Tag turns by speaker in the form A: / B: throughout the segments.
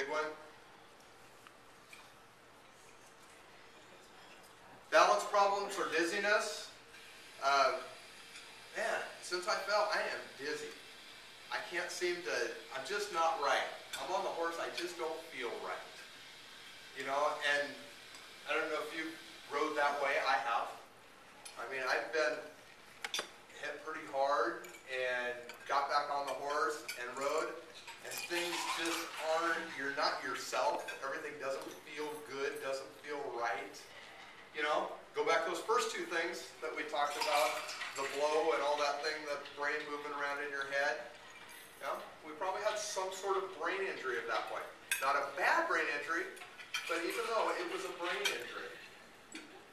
A: big one. Balance problems or dizziness. Man, since I fell, I am dizzy. I can't seem to, I'm just not right. I'm on the horse, I just don't feel right. You know, and I don't know if you rode that way, I have. I mean, I've been hit pretty hard and got back on the horse and rode, and things just aren't, you're not yourself. Everything doesn't feel good, doesn't feel right. You know, go back to those first two things that we talked about, the blow and all that thing, the brain moving around in your head. You know, we probably had some sort of brain injury at that point. Not a bad brain injury, but even though it was a brain injury.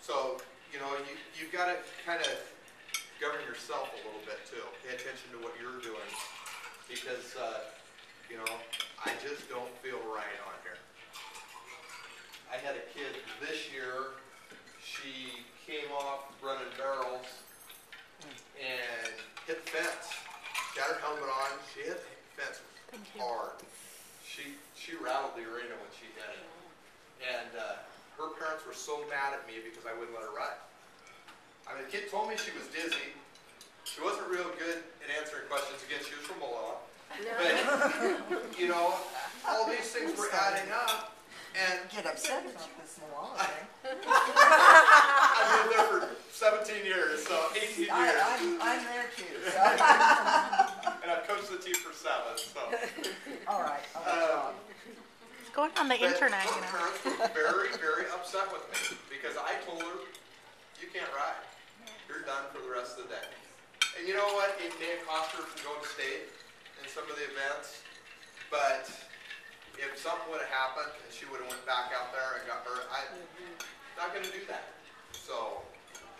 A: So, you know, you've got to kind of govern yourself a little bit too. Pay attention to what you're doing, because, you know, I just don't feel right on here. I had a kid this year. She came off running barrels and hit the fence. She had her helmet on. She hit the fence hard. She rattled the arena when she hit it. And her parents were so mad at me because I wouldn't let her ride. I mean, the kid told me she was dizzy. She wasn't real good at answering questions. Again, she was from Malala. No. But, you know, all these things were adding up. And
B: get upset about this Malala thing.
A: I've been there for 17 years, so 18 years.
B: I'm there too. So.
A: And I've coached the team for 7, so.
B: All right.
C: It's going on the internet,
A: you know. Her parents were very, very upset with me because I told her, you can't ride. You're done for the rest of the day. And you know what? It may have cost her from going to state in some of the events, but if something would have happened and she would have went back out there and got hurt, I'm not going to do that. So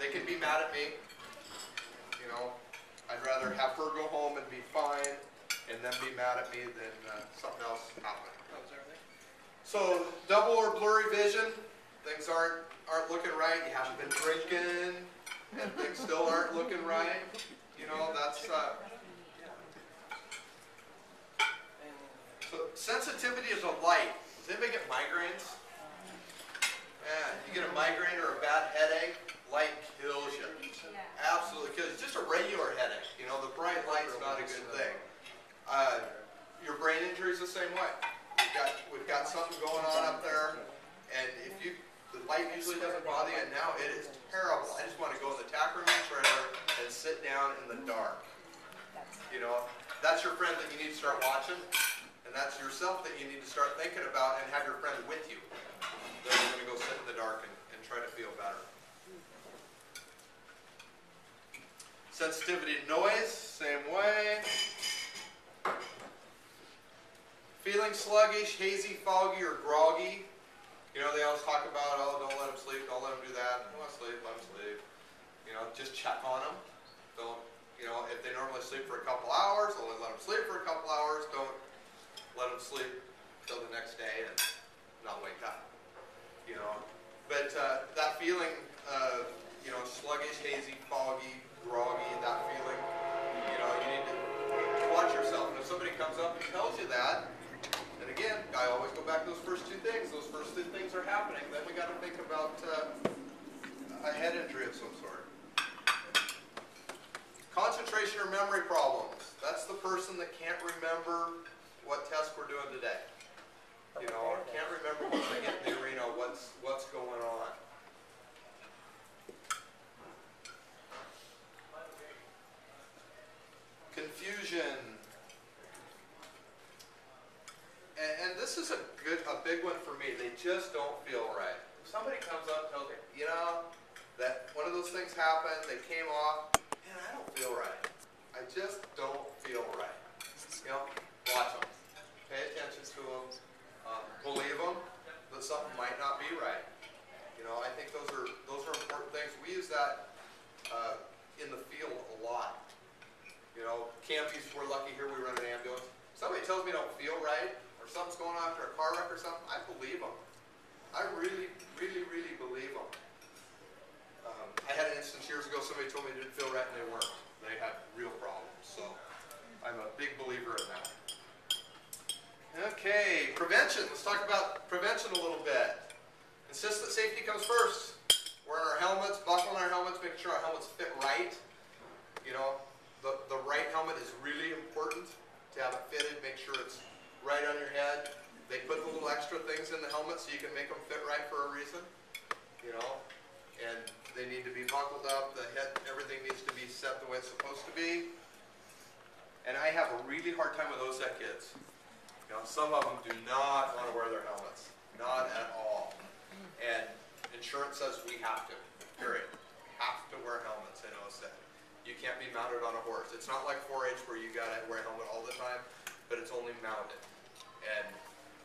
A: they can be mad at me. You know, I'd rather have her go home and be fine and then be mad at me than something else happen. So double or blurry vision, things aren't looking right. You haven't been drinking and things still aren't looking right. You know, that's so sensitivity is a light. Does anybody get migraines? Man, you get a migraine or a bad headache, light kills you. Absolutely kills you. Just a regular headache. You know, the bright light's not a good thing. Your brain injury is the same way. We've got something going on up there, and the light usually doesn't bother you, and now it is terrible. I just want to go in the tack room and trailer and sit down in the dark. You know, that's your friend that you need to start watching. And that's yourself that you need to start thinking about and have your friend with you. Then you're going to go sit in the dark and try to feel better. Sensitivity to noise, same way. Feeling sluggish, hazy, foggy, or groggy. You know, they always talk about, oh, don't let them sleep, don't let them do that. Don't want to sleep, let them sleep. You know, just check on them. Don't, you know, if they normally sleep for a couple hours, only let them sleep for a couple hours. Don't let them sleep till the next day and not wake up, you know. But that feeling of, you know, sluggish, hazy, foggy, groggy, that feeling, you know, you need to watch yourself. And if somebody comes up and tells you that, and again, I always go back to those first two things. Those first two things are happening. Then we got to think about a head injury of some sort. Concentration or memory problems. That's the person that can't remember what test we're doing today. You know, can't remember once I get in the arena what's going on. Confusion. And this is a big one for me. They just don't feel right. If somebody comes up and tells me, you know, that one of those things happened, they came off, man, I don't feel right. I just don't feel right. You know, watch them. Pay attention to them. Believe them that something might not be right. You know, I think those are important things. We use that in the field a lot. You know, campies, we're lucky here we run an ambulance. Somebody tells me I don't feel right or something's going on after a car wreck or something, I believe them. I really, really, really believe them. I had an instance years ago, somebody told me they didn't feel right and they weren't. They had real problems. So I'm a big believer in that. Okay, prevention. prevention. Let's talk about prevention a little bit. Insist that safety comes first. Wearing our helmets, buckling our helmets, making sure our helmets fit right. You know, the right helmet is really important to have it fitted. Make sure it's right on your head. They put the little extra things in the helmet so you can make them fit right for a reason. You know, and they need to be buckled up. The head, everything needs to be set the way it's supposed to be. And I have a really hard time with OSET kids. You know, some of them do not want to wear their helmets. Not at all. And insurance says we have to, period. Have to wear helmets in OSET. You can't be mounted on a horse. It's not like 4-H where you gotta wear a helmet all the time, but it's only mounted. And,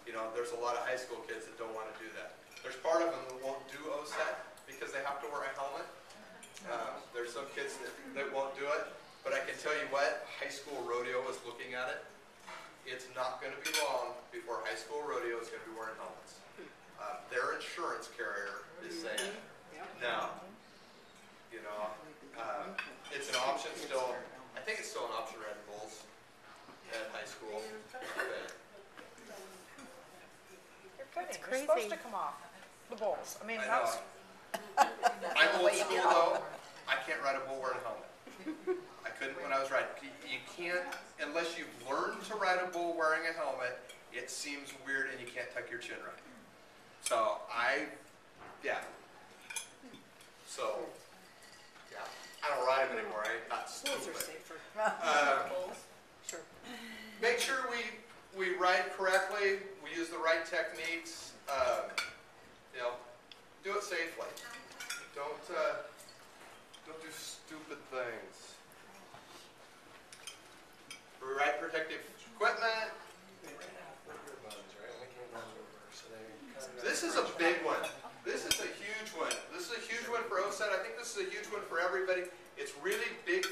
A: you know, there's a lot of high school kids that don't want to do that. There's part of them that won't do OSET because they have to wear a helmet. There's some kids that won't do it. But I can tell you what, high school rodeo is looking at it. It's not going to be long before high school rodeo is going to be wearing helmets. Their insurance carrier is saying, no. You know, it's an option still. I think it's still an option Red Bulls at high school.
B: You're kidding.
C: crazy.
B: You're supposed to come off the bulls. I mean,
A: I know. I'm old school though. I can't ride a bull wearing a helmet. I couldn't when I was riding. You can't, unless you've learned to ride a bull wearing a helmet, it seems weird and you can't tuck your chin right. So yeah. So, yeah. I don't ride them anymore. I'm not
D: Bulls are
A: stupid.
D: safer.
B: Bulls.
D: Sure.
A: Make sure we ride correctly. We use the right techniques. You know, do it safely. Don't do stupid things. Right protective equipment. This is a big one. This is a huge one. This is a huge one for OSET. I think this is a huge one for everybody. It's really big